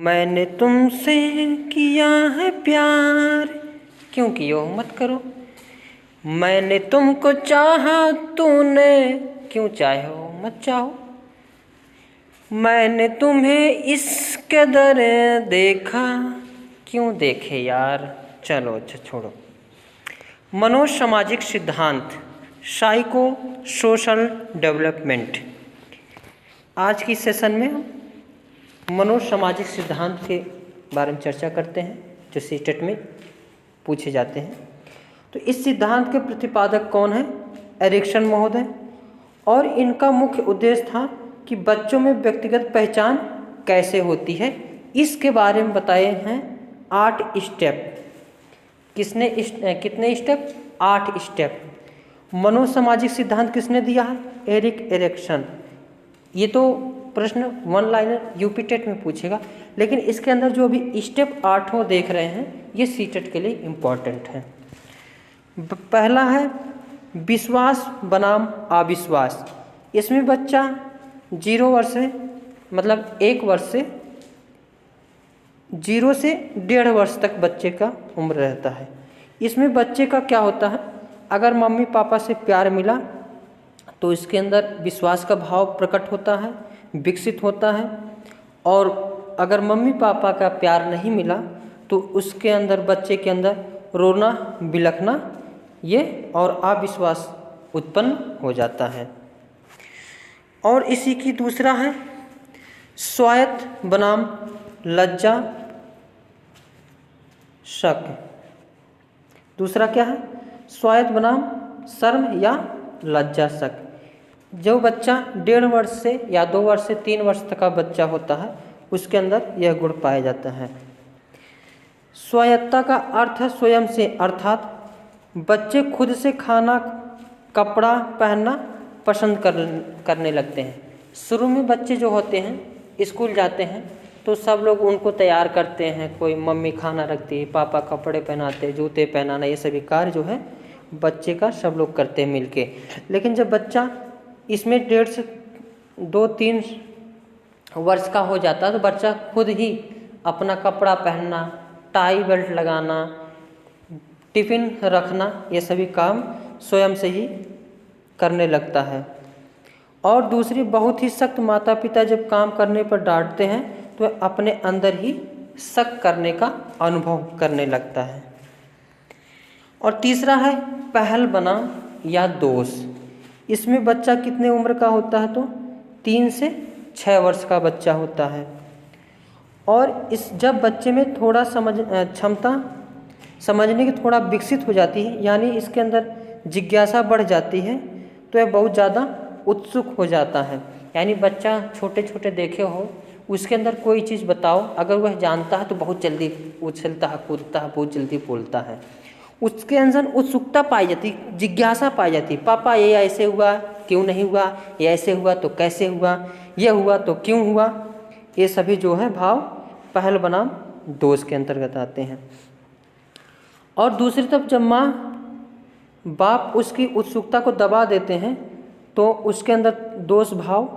मैंने तुमसे किया है प्यार, क्यों कियो मत करो। मैंने तुमको चाहा, तूने क्यों चाहो मत चाहो। मैंने तुम्हें इस कदर देखा, क्यों देखे यार चलो अच्छा छोड़ो। मनोसामाजिक सिद्धांत, साइको सोशल डेवलपमेंट। आज की सेशन में हम मनोसामाजिक सिद्धांत के बारे में चर्चा करते हैं जो सीटेट में पूछे जाते हैं। तो इस सिद्धांत के प्रतिपादक कौन है? एरिक्सन महोदय। और इनका मुख्य उद्देश्य था कि बच्चों में व्यक्तिगत पहचान कैसे होती है, इसके बारे में बताए हैं 8 स्टेप। कितने स्टेप? 8 स्टेप। मनोसामाजिक सिद्धांत किसने दिया है? Erik Erikson. ये तो प्रश्न 1 लाइनर यूपी टेट में पूछेगा, लेकिन इसके अंदर जो अभी स्टेप 8 देख रहे हैं ये सीटेट के लिए इम्पॉर्टेंट है। पहला है विश्वास बनाम अविश्वास। इसमें बच्चा 0 वर्ष से मतलब 1 वर्ष से 0 से 1.5 वर्ष तक बच्चे का उम्र रहता है। इसमें बच्चे का क्या होता है, अगर मम्मी पापा से प्यार मिला तो इसके अंदर विश्वास का भाव प्रकट होता है, विकसित होता है। और अगर मम्मी पापा का प्यार नहीं मिला तो उसके अंदर बच्चे के अंदर रोना बिलखना ये और अविश्वास उत्पन्न हो जाता है। और इसी की दूसरा है स्वायत्त बनाम लज्जा शक। दूसरा क्या है? स्वायत्त बनाम शर्म या लज्जा शक। जो बच्चा 1.5 वर्ष से या 2 वर्ष से 3 वर्ष तक का बच्चा होता है उसके अंदर यह गुण पाया जाता है। स्वायत्तता का अर्थ है स्वयं से, अर्थात बच्चे खुद से खाना कपड़ा पहनना पसंद करने लगते हैं। शुरू में बच्चे जो होते हैं स्कूल जाते हैं तो सब लोग उनको तैयार करते हैं, कोई मम्मी खाना रखती है, पापा कपड़े पहनाते, जूते पहनाना, ये सभी कार्य जो है बच्चे का सब लोग करते हैं मिलके। लेकिन जब बच्चा इसमें 1.5 से 2-3 वर्ष का हो जाता है तो बच्चा खुद ही अपना कपड़ा पहनना, टाई बेल्ट लगाना, टिफ़िन रखना, ये सभी काम स्वयं से ही करने लगता है। और दूसरी, बहुत ही सख्त माता पिता जब काम करने पर डांटते हैं तो वह अपने अंदर ही शक करने का अनुभव करने लगता है। और तीसरा है पहल बनाम या दोष। इसमें बच्चा कितने उम्र का होता है? तो 3 से 6 वर्ष का बच्चा होता है। और जब बच्चे में थोड़ा क्षमता समझने की थोड़ा विकसित हो जाती है, यानी इसके अंदर जिज्ञासा बढ़ जाती है, तो यह बहुत ज़्यादा उत्सुक हो जाता है। यानी बच्चा छोटे छोटे देखे हो, उसके अंदर कोई चीज़ बताओ, अगर वह जानता है तो बहुत जल्दी उछलता है, कूदता है, बहुत जल्दी बोलता है। उसके अंदर उत्सुकता पाई जाती, जिज्ञासा पाई जाती। पापा ये ऐसे हुआ, क्यों नहीं हुआ? ये ऐसे हुआ तो कैसे हुआ? ये हुआ तो क्यों हुआ? ये सभी जो है भाव पहल बनाम दोष के अंतर्गत आते हैं। और दूसरी तरफ जब माँ बाप उसकी उत्सुकता को दबा देते हैं तो उसके अंदर दोष भाव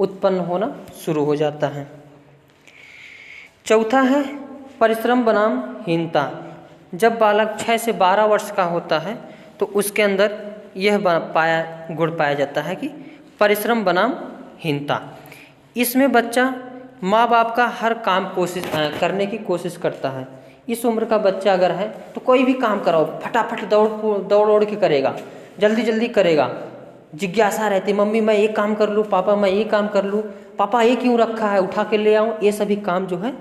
उत्पन्न होना शुरू हो जाता है। चौथा है परिश्रम बनाम हीनता। जब बालक 6 से 12 वर्ष का होता है तो उसके अंदर यह गुण पाया जाता है कि परिश्रम बनाम हीनता। इसमें बच्चा माँ बाप का हर काम करने की कोशिश करता है। इस उम्र का बच्चा अगर है तो कोई भी काम कराओ फटाफट दौड़ के करेगा, जल्दी जल्दी करेगा। जिज्ञासा रहती, मम्मी मैं ये काम कर लूँ, पापा मैं ये काम कर लूँ, पापा ये क्यों रखा है, उठा के ले आऊँ। ये सभी काम जो है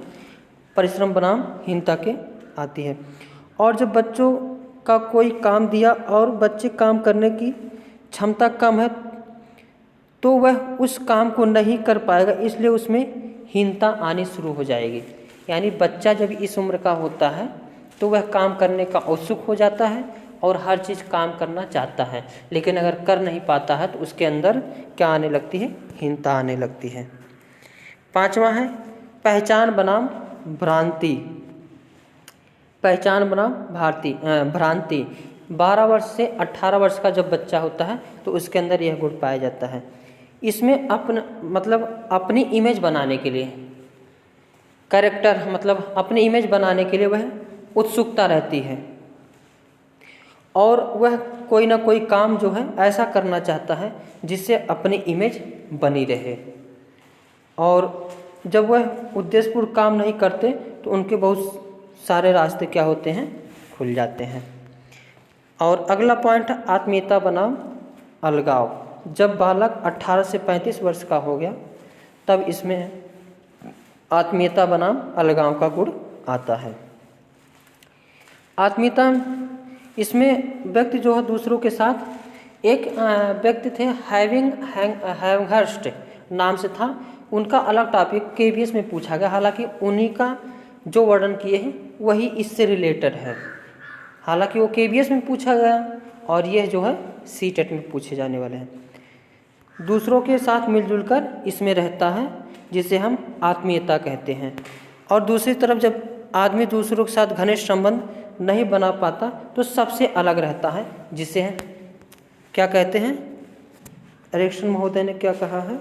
परिश्रम बनाम हीनता के आती है। और जब बच्चों का कोई काम दिया और बच्चे काम करने की क्षमता कम है तो वह उस काम को नहीं कर पाएगा, इसलिए उसमें हीनता आनी शुरू हो जाएगी। यानी बच्चा जब इस उम्र का होता है तो वह काम करने का उत्सुक हो जाता है और हर चीज़ काम करना चाहता है, लेकिन अगर कर नहीं पाता है तो उसके अंदर क्या आने लगती है? हीनता आने लगती है। 5वां है पहचान बनाम भ्रांति। पहचान बनाम भ्रांति। 12 वर्ष से 18 वर्ष का जब बच्चा होता है तो उसके अंदर यह गुण पाया जाता है। इसमें अपनी इमेज बनाने के लिए कैरेक्टर मतलब अपनी इमेज बनाने के लिए वह उत्सुकता रहती है और वह कोई ना कोई काम जो है ऐसा करना चाहता है जिससे अपनी इमेज बनी रहे। और जब वह उद्देश्यपूर्ण काम नहीं करते तो उनके बहुत सारे रास्ते क्या होते हैं, खुल जाते हैं। और अगला पॉइंट है आत्मीयता बनाम अलगाव। जब बालक 18 से 35 वर्ष का हो गया तब इसमें आत्मीयता बनाम अलगाव का गुण आता है। आत्मीयता इसमें व्यक्ति जो है दूसरों के साथ, एक व्यक्ति थे हैविंघर्स्ट नाम से था, उनका अलग टॉपिक KVS में पूछा गया, हालांकि उन्हीं का जो वर्णन किए हैं वही इससे रिलेटेड है। हालांकि वो KVS में पूछा गया और यह जो है CTET में पूछे जाने वाले हैं। दूसरों के साथ मिलजुल कर इसमें रहता है जिसे हम आत्मीयता कहते हैं। और दूसरी तरफ जब आदमी दूसरों के साथ घनिष्ठ संबंध नहीं बना पाता तो सबसे अलग रहता है, जिसे क्या कहते हैं, एरिक्सन महोदय ने क्या कहा है,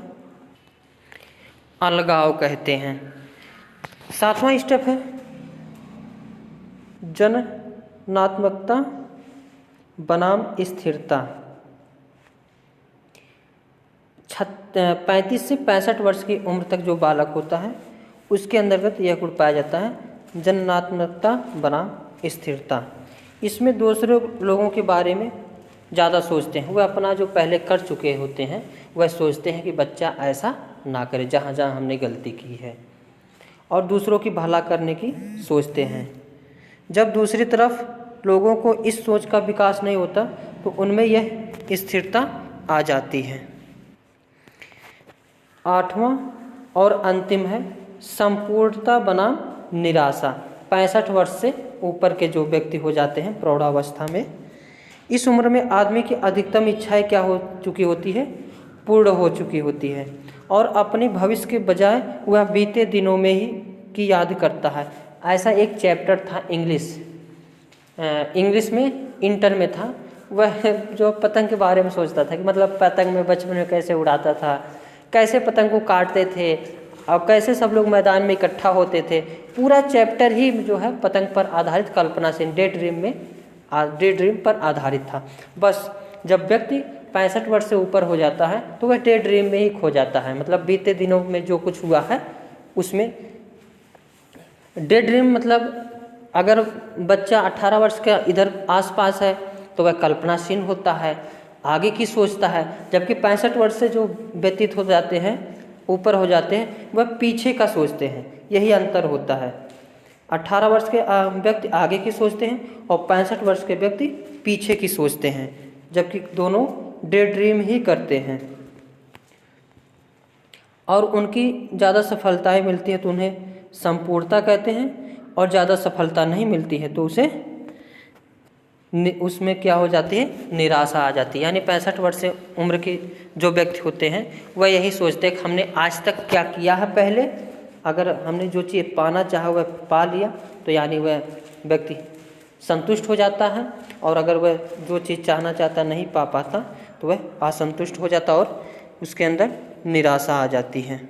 अलगाव कहते हैं। 7वां स्टेप है जननात्मकता बनाम स्थिरता। 35 से 65 वर्ष की उम्र तक जो बालक होता है उसके अंतर्गत यह गुण पाया जाता है जननात्मकता बनाम स्थिरता। इसमें दूसरे लोगों के बारे में ज़्यादा सोचते हैं, वह अपना जो पहले कर चुके होते हैं वह सोचते हैं कि बच्चा ऐसा ना करे जहाँ जहाँ हमने गलती की है, और दूसरों की भला करने की सोचते हैं। जब दूसरी तरफ लोगों को इस सोच का विकास नहीं होता तो उनमें यह स्थिरता आ जाती है। 8वां और अंतिम है संपूर्णता बनाम निराशा। 65 वर्ष से ऊपर के जो व्यक्ति हो जाते हैं प्रौढ़ावस्था में, इस उम्र में आदमी की अधिकतम इच्छाएं क्या हो चुकी होती है, पूर्ण हो चुकी होती है, और अपने भविष्य के बजाय वह बीते दिनों में ही की याद करता है। ऐसा एक चैप्टर था इंग्लिश में इंटर में था, वह जो पतंग के बारे में सोचता था कि मतलब पतंग में बचपन में कैसे उड़ाता था, कैसे पतंग को काटते थे और कैसे सब लोग मैदान में इकट्ठा होते थे। पूरा चैप्टर ही जो है पतंग पर आधारित, कल्पना से डे ड्रीम पर आधारित था। बस जब व्यक्ति 65 वर्ष से ऊपर हो जाता है तो वह डे ड्रीम में ही खो जाता है, मतलब बीते दिनों में जो कुछ हुआ है उसमें। डे ड्रीम मतलब अगर बच्चा 18 वर्ष का इधर आसपास है तो वह कल्पनाशील होता है, आगे की सोचता है, जबकि 65 वर्ष से जो व्यतीत हो जाते हैं, ऊपर हो जाते हैं, वह पीछे का सोचते हैं। यही अंतर होता है। 18 वर्ष के व्यक्ति आगे की सोचते हैं और 65 वर्ष के व्यक्ति पीछे की सोचते हैं, जबकि दोनों डे ड्रीम ही करते हैं। और उनकी ज़्यादा सफलताएं मिलती हैं तो उन्हें संपूर्णता कहते हैं, और ज़्यादा सफलता नहीं मिलती है तो उसमें क्या हो जाती है, निराशा आ जाती है। यानी 65 वर्ष से उम्र के जो व्यक्ति होते हैं वह यही सोचते हैं कि हमने आज तक क्या किया है, पहले अगर हमने जो चीज़ पाना चाहा वह पा लिया तो यानी वह व्यक्ति संतुष्ट हो जाता है, और अगर वह जो चीज़ चाहना चाहता नहीं पा पाता तो वह असंतुष्ट हो जाता और उसके अंदर निराशा आ जाती है।